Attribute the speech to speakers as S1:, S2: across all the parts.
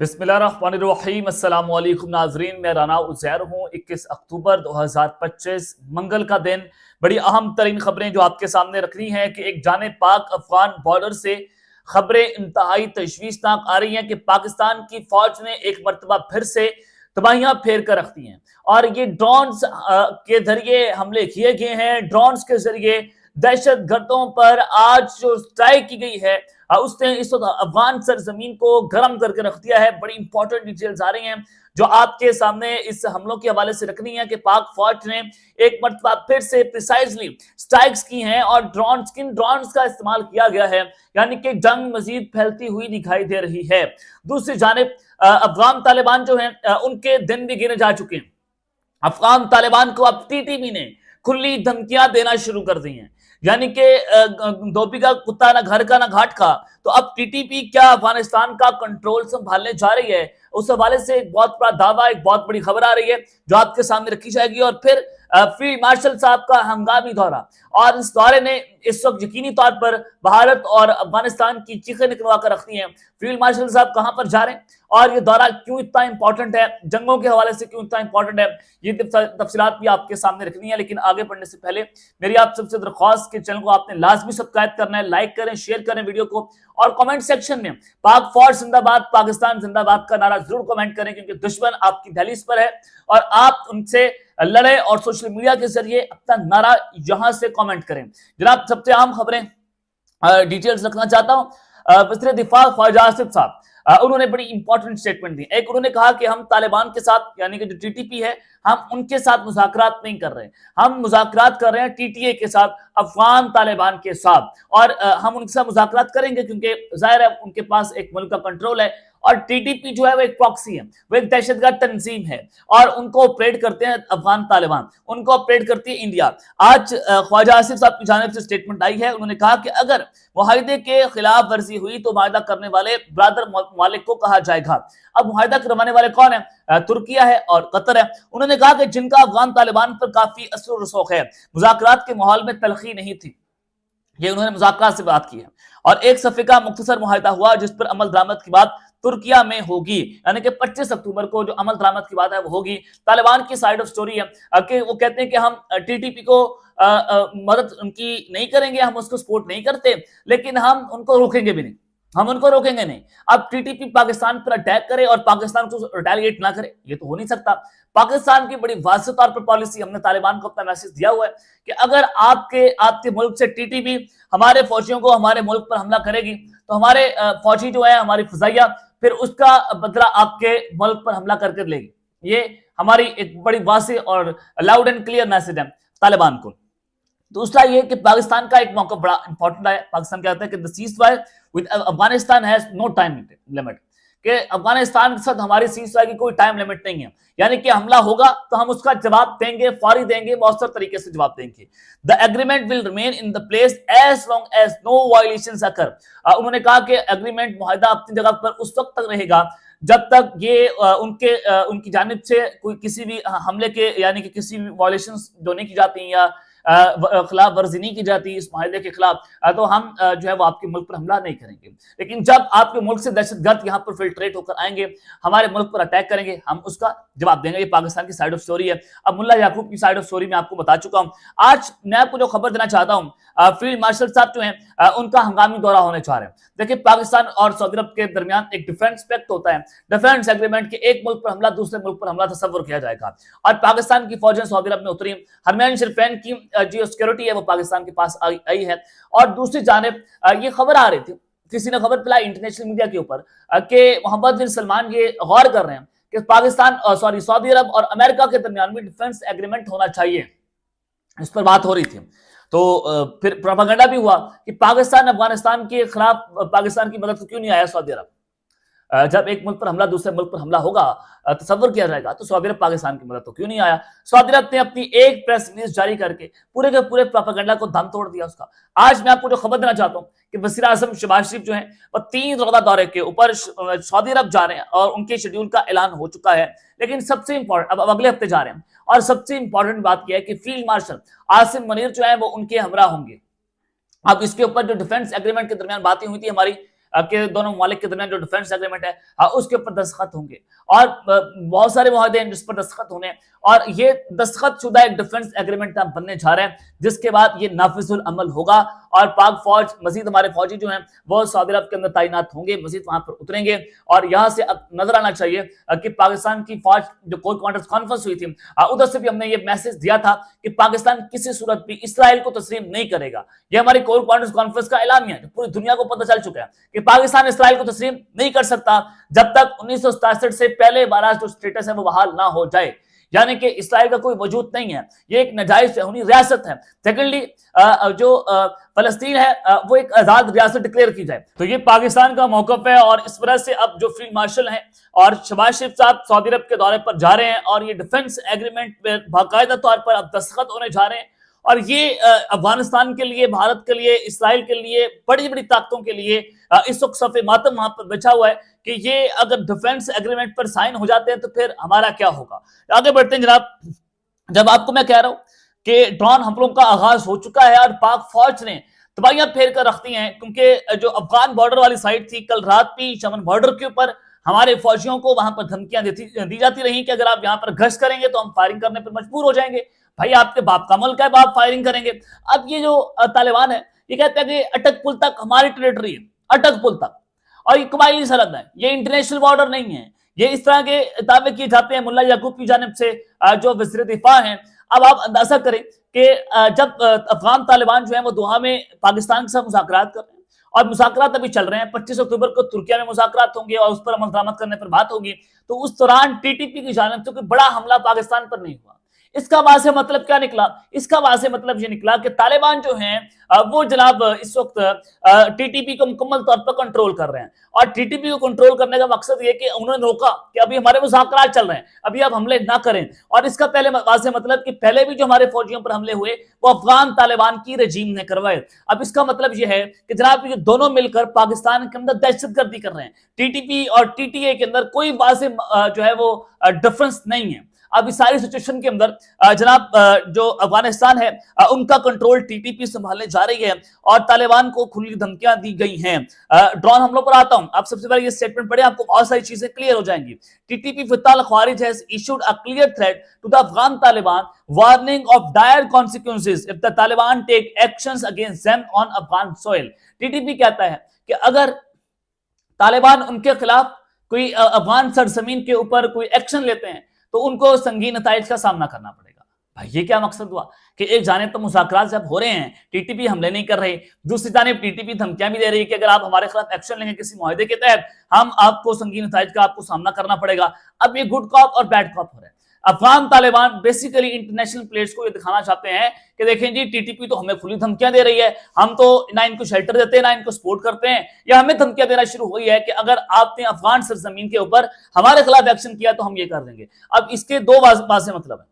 S1: بسم اللہ الرحمن الرحیم۔ السلام علیکم ناظرین، میں رانا عزیر ہوں۔ 21 اکتوبر 2025 منگل کا دن۔ بڑی اہم ترین خبریں جو آپ کے سامنے رکھنی ہیں کہ ایک جانب پاک افغان بارڈر سے خبریں انتہائی تشویشناک آ رہی ہیں کہ پاکستان کی فوج نے ایک مرتبہ پھر سے تباہیاں پھیر کر رکھ دی ہیں، اور یہ ڈرونز کے ذریعے حملے کیے گئے ہیں۔ ڈرونز کے ذریعے دہشت گردوں پر آج جو اسٹرائک کی گئی ہے اس نے اس وقت افغان سرزمین کو گرم کر کے رکھ دیا ہے۔ بڑی امپورٹنٹ ڈیٹیلز آ رہی ہیں جو آپ کے سامنے اس حملوں کے حوالے سے رکھنی ہے کہ پاک فوج نے ایک مرتبہ پھر سے پریسائزلی سٹرائکس کی ہیں، اور ڈرونز کا استعمال کیا گیا ہے، یعنی کہ جنگ مزید پھیلتی ہوئی دکھائی دے رہی ہے۔ دوسری جانب افغان طالبان جو ہیں ان کے دن بھی گنے جا چکے ہیں۔ افغان طالبان کو اب ٹی ٹی پی نے کھلی دھمکیاں دینا شروع کر دی ہیں، یعنی کہ دھوبی کا کتا نہ گھر کا نہ گھاٹ کا، تو اب ٹی ٹی پی کیا افغانستان کا کنٹرول سنبھالنے جا رہی ہے؟ اس حوالے سے ایک بہت بڑا دعویٰ، ایک بہت بڑی خبر آ رہی ہے جو آپ کے سامنے رکھی جائے گی۔ اور پھر فیلڈ مارشل صاحب کا ہنگامی دورہ، اور اس دورے نے اس وقت یقینی طور پر بھارت اور افغانستان کی چیخیں نکلوا کر رکھتی ہیں۔ فیلڈ مارشل صاحب کہاں پر جا رہے ہیں اور یہ دورہ کیوں اتنا امپورٹنٹ ہے، جنگوں کے حوالے سے کیوں اتنا امپورٹنٹ ہے، یہ تفصیلات بھی آپ کے سامنے رکھنی ہے۔ لیکن آگے بڑھنے سے پہلے میری آپ سب سے درخواست کہ چینل کو آپ نے لازمی سبسکرائب کرنا ہے، لائک کریں، شیئر کریں ویڈیو کو، اور کمنٹ سیکشن میں پاک فوج زندہ باد، پاکستان زندہ باد کا نعرہ ضرور کمنٹ کریں، کیونکہ دشمن آپ کی دہلیز پر ہے اور آپ ان سے لڑیں، اور سوشل میڈیا کے ذریعے اپنا نعرہ یہاں سے کمنٹ کریں۔ جناب سب سے اہم خبریں ڈیٹیلز رکھنا چاہتا ہوں۔ وزیر دفاع خواجہ آصف صاحب انہوں نے بڑی امپورٹنٹ سٹیٹمنٹ دی۔ ایک انہوں نے کہا کہ ہم طالبان کے ساتھ، یعنی کہ جو ٹی ٹی پی ہے، ہم ان کے ساتھ مذاکرات نہیں کر رہے، ہم مذاکرات کر رہے ہیں ٹی ٹی اے کے ساتھ، افغان طالبان کے ساتھ، اور ہم ان کے ساتھ مذاکرات کریں گے کیونکہ ظاہر ہے ان کے پاس ایک ملک کا کنٹرول ہے، اور ٹی ٹی پی جو ہے وہ ایک پراکسی ہے، وہ ایک دہشت گرد تنظیم ہے، اور ان کو آپریٹ کرتے ہیں افغان طالبان، ان کو آپریٹ کرتی ہے انڈیا۔ آج خواجہ آصف صاحب کی جانب سے سٹیٹمنٹ آئی ہے، انہوں نے کہا کہ اگر معاہدے کے خلاف ورزی ہوئی تو معاہدہ کرنے والے برادر ممالک کو کہا جائے گا۔ اب معاہدہ کروانے والے کون ہیں؟ ترکیہ ہے اور قطر ہے۔ انہوں نے کہا کہ جن کا افغان طالبان پر کافی اثر و رسوخ ہے، مذاکرات کے ماحول میں تلخی نہیں تھی، یہ انہوں نے مذاکرات سے بات کی ہے، اور ایک صفحے کا مختصر معاہدہ ہوا جس پر عمل درآمد کی بات ترکیہ میں ہوگی، یعنی کہ 25 اکتوبر کو جو عمل درآمد کی بات ہے وہ ہوگی۔ طالبان کی سائیڈ آف سٹوری ہے کہ وہ کہتے ہیں کہ ہم ٹی ٹی پی کو مدد ان کی نہیں کریں گے، ہم اس کو سپورٹ نہیں کرتے، لیکن ہم ان کو روکیں گے بھی نہیں، ہم ان کو روکیں گے نہیں۔ اب ٹی ٹی پی پاکستان پر اٹیک کرے اور پاکستان کو ریٹیلیٹ نہ کرے، یہ تو ہو نہیں سکتا۔ پاکستان کی بڑی واضح طور پر پالیسی، ہم نے طالبان کو اپنا میسج دیا ہوا ہے کہ اگر آپ کے ملک سے ٹی ٹی پی ہمارے فوجیوں کو ہمارے ملک پر حملہ کرے گی تو ہمارے فوجی جو ہے، ہماری فضائیہ پھر اس کا بدلہ آپ کے ملک پر حملہ کر لے گی۔ یہ ہماری ایک بڑی واضح اور لاؤڈ اینڈ کلیئر میسج ہے طالبان کو۔ دوسرا یہ کہ پاکستان کا ایک موقع بڑا امپورٹنٹ ہے۔ پاکستان کہتا ہے کہ the ceasefire with Afghanistan has no time limit، کہ افغانستان کے ساتھ ہماری سیز فائر کی کوئی ٹائم لمٹ نہیں ہے، یعنی کہ حملہ ہوگا تو ہم اس کا جواب دیں گے، فوری دیں گے، مؤثر طریقے سے جواب دیں گے۔ The agreement will remain in the place as long as no violations occur۔ انہوں نے کہا کہ اگریمنٹ، معاہدہ اپنی جگہ پر اس وقت تک رہے گا جب تک یہ ان کی جانب سے کوئی کسی بھی حملے کے، یعنی کہ کسی بھی وائلیشنز جو نہیں کی جاتی ہیں یا خلاف ورزی نہیں کی جاتی اس معاہدے کے خلاف، تو ہم جو ہے وہ آپ کے ملک پر حملہ نہیں کریں گے۔ لیکن جب آپ کے ملک سے دہشت گرد یہاں پر فلٹریٹ ہو کر آئیں گے، ہمارے ملک پر اٹیک کریں گے، ہم اس کا جواب دیں گے۔ یہ پاکستان کی سائیڈ آف سٹوری ہے۔ اب ملا یعقوب کی سائیڈ آف سٹوری میں آپ کو بتا چکا ہوں۔ آج میں آپ کو جو خبر دینا چاہتا ہوں، فیلڈ مارشل صاحب جو ہیں ان کا ہنگامی دورہ ہونے چاہ رہے ہیں۔ دیکھیں، پاکستان اور سعودی عرب کے درمیان ایک ڈیفنس پیکٹ ہوتا ہے، ڈیفنس ایگریمنٹ، کہ ایک ملک پر حملہ دوسرے ملک پر حملہ تصور کیا جائے گا، اور پاکستان کی فوجیں سعودی عرب میں اتری، حرمین شریفین کی جیو سیکورٹی ہے وہ پاکستان کے پاس آئی ہے۔ اور دوسری جانب یہ خبر آ رہی تھی، کسی نے خبر پلائی انٹرنیشنل میڈیا کے اوپر، کہ محمد بن سلمان یہ غور کر رہے ہیں کہ سعودی عرب اور امریکہ کے درمیان بھی ڈیفنس ایگریمنٹ ہونا چاہیے، اس پر بات ہو رہی تھی۔ تو پھر پروپیگنڈا بھی ہوا کہ پاکستان افغانستان کے خلاف پاکستان کی مدد کو کیوں نہیں آیا سعودی عرب؟ جب ایک ملک پر حملہ دوسرے ملک پر حملہ ہوگا، تصور کیا جائے گا، تو سعودی عرب پاکستان کی مدد تو کیوں نہیں آیا؟ سعودی عرب نے اپنی ایک پریس ریلیز جاری کر کے پورے کے پورے پروپیگنڈا کو دم توڑ دیا اس کا۔ آج میں آپ کو جو خبر دینا چاہتا ہوں کہ وزیر اعظم شہباز شریف جو ہیں وہ 3 روزہ دورے کے اوپر سعودی عرب جا رہے ہیں، اور ان کے شیڈیول کا اعلان ہو چکا ہے۔ لیکن سب سے امپورٹنٹ، اب اگلے ہفتے جا رہے ہیں، اور سب سے امپورٹنٹ بات یہ ہے کہ فیلڈ مارشل عاصم منیر جو ہیں وہ ان کے ہمراہ ہوں گے۔ اب اس کے اوپر جو ڈیفنس ایگریمنٹ کے درمیان باتیں ہوئی تھی ہماری کہ दोनों ममालिक के दरमियान जो डिफेंस एग्रीमेंट है उसके ऊपर दस्तखत होंगे और बहुत सारे मुआहदे हैं जिस पर दस्तखत होने, और ये दस्तखत शुदा एक डिफेंस एग्रीमेंट बनने जा रहे हैं जिसके बाद ये नाफिजुल अमल होगा और पाक फौज मजीद हमारे फौजी जो हैं वो सऊदी अरब के अंदर तैनात होंगे, मजीद वहां पर उतरेंगे। और यहाँ से अब नजर आना चाहिए कि पाकिस्तान की फौज जो कोर कमांडर्स कॉन्फ्रेंस हुई थी उधर से भी हमने ये मैसेज दिया था कि पाकिस्तान किसी सूरत भी इसराइल को तस्लीम नहीं करेगा। ये हमारी कोर कमांडर्स कॉन्फ्रेंस का एलामिया है, पूरी दुनिया को पता चल चुका है कि पाकिस्तान इसराइल को तस्लीम नहीं कर सकता जब तक 1967 से पहले वाला जो स्टेटस है वो बहाल ना हो जाए, यानी कि इसराइल का कोई वजूद नहीं है, ये एक नाजायज रियासत है। सेकेंडली जो फलस्तीन है वो एक आजाद रियासत डिक्लेयर की जाए। तो ये पाकिस्तान का मौकफ है और इस वजह से अब जो फील्ड मार्शल हैं और शहबाज शरीफ साहब सऊदी अरब के दौरे पर जा रहे हैं और ये डिफेंस एग्रीमेंट पे बाकायदा तौर पर अब दस्तखत होने जा रहे हैं, और ये अफगानिस्तान के लिए, भारत के लिए, इसराइल के लिए, बड़ी बड़ी ताकतों के लिए इस वक्त सफ़े मातम वहां पर बिछा हुआ है कि ये अगर डिफेंस एग्रीमेंट पर साइन हो जाते हैं तो फिर हमारा क्या होगा। आगे बढ़ते हैं जनाब। जब आपको मैं कह रहा हूं कि ड्रोन हमलों का आगाज हो चुका है और पाक फौज ने तबाहियां फेर कर रखती हैं, क्योंकि जो अफगान बॉर्डर वाली साइड थी, कल रात भी चमन बॉर्डर के ऊपर हमारे फौजियों को वहां पर धमकियां दी जाती रही कि अगर आप यहाँ पर गश्त करेंगे तो हम फायरिंग करने पर मजबूर हो जाएंगे। भाई आपके बाप का मुल्क है, बाप फायरिंग करेंगे। अब ये जो तालिबान है ये कहते हैं कि अटक पुल तक हमारी टेरिटरी है, अटक पुल तक, और ये कबायली सरहद है, ये इंटरनेशनल बॉर्डर नहीं है। ये इस तरह के दावे किए जाते हैं मुल्ला याकूब की जानिब से जो वज़ीर दिफा हैं। अब आप अंदाजा करें कि जब अफगान तालिबान जो है वो दोहा में पाकिस्तान के साथ मुज़ाकरात कर रहे हैं और मुज़ाकरात अभी चल रहे हैं, 25 अक्टूबर को तुर्किया में मुज़ाकरात होंगे और उस पर अमल दरामद करने पर बात होगी, तो उस दौरान टीटीपी की जानिब से कोई बड़ा हमला पाकिस्तान पर नहीं हुआ। इसका वाज़ेह मतलब क्या निकला? इसका वाज़ेह मतलब ये निकला कि तालिबान जो हैं वो जनाब इस वक्त टीटीपी को मुकम्मल तौर पर कंट्रोल कर रहे हैं, और टीटीपी को कंट्रोल करने का मकसद ये कि उन्होंने रोका कि अभी हमारे मुज़ाकरात चल रहे हैं, अभी आप हमले ना करें। और इसका पहले वाज़ेह मतलब कि पहले भी जो हमारे फौजियों पर हमले हुए वो अफगान तालिबान की रजीम ने करवाए। अब इसका मतलब यह है कि जनाब ये दोनों मिलकर पाकिस्तान के अंदर दहशतगर्दी कर रहे हैं। टीटीपी और टीटीए के अंदर कोई वाज़ेह जो है वो डिफरेंस नहीं है। अब इस सारी सिचुएशन के अंदर जनाब जो अफगानिस्तान है उनका कंट्रोल टीटीपी संभालने जा रही है और तालिबान को खुली धमकियां दी गई हैं। ड्रोन हमलों पर आता हूं, आप सबसे पहले ये स्टेटमेंट पढ़े, आपको बहुत सारी चीजें क्लियर हो जाएंगी। टीटीपी फिताल खारिज has issued a clear threat to the Afghan Taliban warning of dire consequences if the Taliban take actions against them on Afghan soil. TTP कहता है कि अगर तालिबान उनके खिलाफ कोई अफगान सरजमीन के ऊपर कोई एक्शन लेते हैं तो उनको संगीन नताइज का सामना करना पड़ेगा। भाई ये क्या मकसद हुआ कि एक जानिब तो मुज़ाकरात जब हो रहे हैं, टीटीपी हमले नहीं कर रही, दूसरी जानिब टीटीपी धमकियां भी दे रही है कि अगर आप हमारे खिलाफ एक्शन लेंगे किसी मुआहदे के तहत हम आपको संगीन नताइज का आपको सामना करना पड़ेगा। अब ये गुड कॉप और बैड कॉप हो रहा है। Afghan Taliban basically international players को ये दिखाना चाहते हैं कि देखें जी टीटीपी तो हमें खुली धमकियां दे रही है, हम तो ना इनको शेल्टर देते हैं ना इनको सपोर्ट करते हैं, या हमें धमकियां देना शुरू हुई है कि अगर आपने अफगान सरजमीन के ऊपर हमारे खिलाफ एक्शन किया तो हम ये कर देंगे। अब इसके दो बातें मतलब है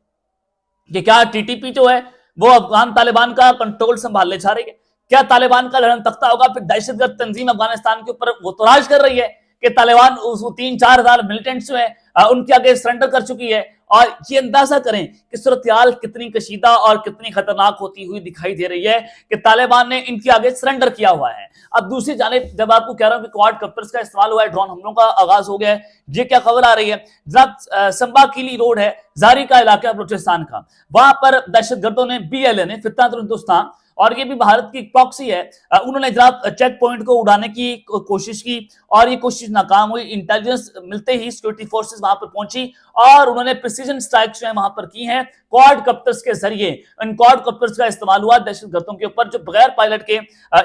S1: कि क्या टीटीपी जो है वो अफगान तालिबान का कंट्रोल संभालने जा रही है, क्या तालिबान का लड़न तख्ता होगा, फिर दहशतगर्द तंजीम अफगानिस्तान के ऊपर वो तो राज कर रही है कि तालिबान उस 3-4 हजार मिलिटेंट्स जो है उनके आगे सरेंडर कर चुकी है। और ये अंदाजा करें कि सूरत-ए-हाल कितनी कशीदा और कितनी खतरनाक होती हुई दिखाई दे रही है कि तालिबान ने इनके आगे सरेंडर किया हुआ है। अब दूसरी जानिब जब आपको कह रहा हूं कि क्वाडकॉप्टर्स का इस्तेमाल हुआ है, ड्रोन हमलों का आगाज हो गया है, ये क्या खबर आ रही है? जनाब संबा कीली रोड है, जारी का इलाका बलूचिस्तान का, वहां पर दहशतगर्दों ने BLA ने फितनातुल हिंदुस्तान, और ये भी भारत की प्रॉक्सी है, उन्होंने जनाब चेक पॉइंट को उड़ाने की कोशिश की और ये कोशिश नाकाम हुई। इंटेलिजेंस मिलते ही सिक्योरिटी फोर्सेस वहां पर पहुंची और उन्होंने प्रिसीजन स्ट्राइक्स वहां पर की हैं क्वाडकॉप्टर्स के जरिए। इन क्वाडकॉप्टर्स का इस्तेमाल हुआ दहशतगर्दों के ऊपर जो बगैर पायलट के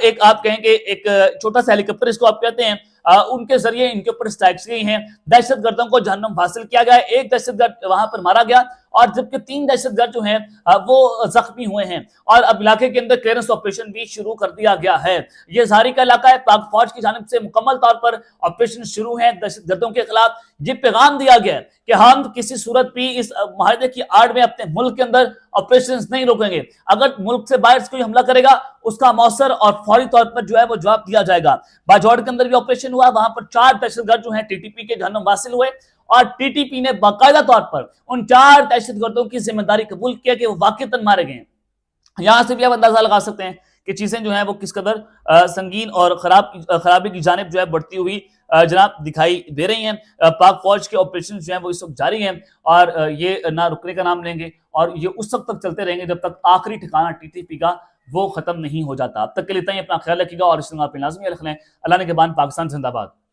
S1: एक आप कहेंगे एक छोटा सा हेलीकॉप्टर इसको आप कहते हैं, उनके जरिए इनके ऊपर स्ट्राइक्स की हैं। दहशतगर्दों को जहन्नुम हासिल किया गया, एक दहशतगर्द वहां पर मारा गया और जबकि 3 दहशतगर्द जो हैं वो जख्मी हुए हैं और अब इलाके के अंदर क्लियरेंस ऑपरेशन भी शुरू कर दिया गया है। ये जारी का इलाका है, पाक फौज की जानिब से मुकम्मल तौर पर ऑपरेशन शुरू है दहशतगर्दों के खिलाफ। ये पैगाम दिया गया है कि हम किसी सूरत भी इस माहदे की आड़ में अपने मुल्क के अंदर ऑपरेशंस नहीं रोकेंगे। अगर मुल्क से बाहर कोई हमला करेगा उसका मौसर और फौरी तौर पर जो है वो जवाब दिया जाएगा। बाजौड़ के अंदर भी ऑपरेशन हुआ, वहां पर 4 दहशतगर्द जो हैं टीटीपी के जहन्नुम हासिल हुए और टीटीपी ने बाकायदा तौर पर उन 4 दहशतगर्दों की जिम्मेदारी कबूल किया कि वो वाकईतन मारे गए। यहां से भी आप अंदाजा लगा सकते हैं کہ چیزیں جو ہیں وہ کس قدر سنگین اور خرابی کی جانب جو ہے بڑھتی ہوئی جناب دکھائی دے رہی ہیں۔ پاک فوج کے آپریشن جو ہیں وہ اس وقت جاری ہیں اور یہ نہ رکنے کا نام لیں گے اور یہ اس وقت تک چلتے رہیں گے جب تک آخری ٹھکانہ ٹی ٹی پی کا وہ ختم نہیں ہو جاتا۔ اب تک کے لیے اتنا ہی، اپنا خیال رکھیے گا اور اس طرح اپنے لازمی رکھ لیں۔ اللہ نے کے بان، پاکستان زندہ باد۔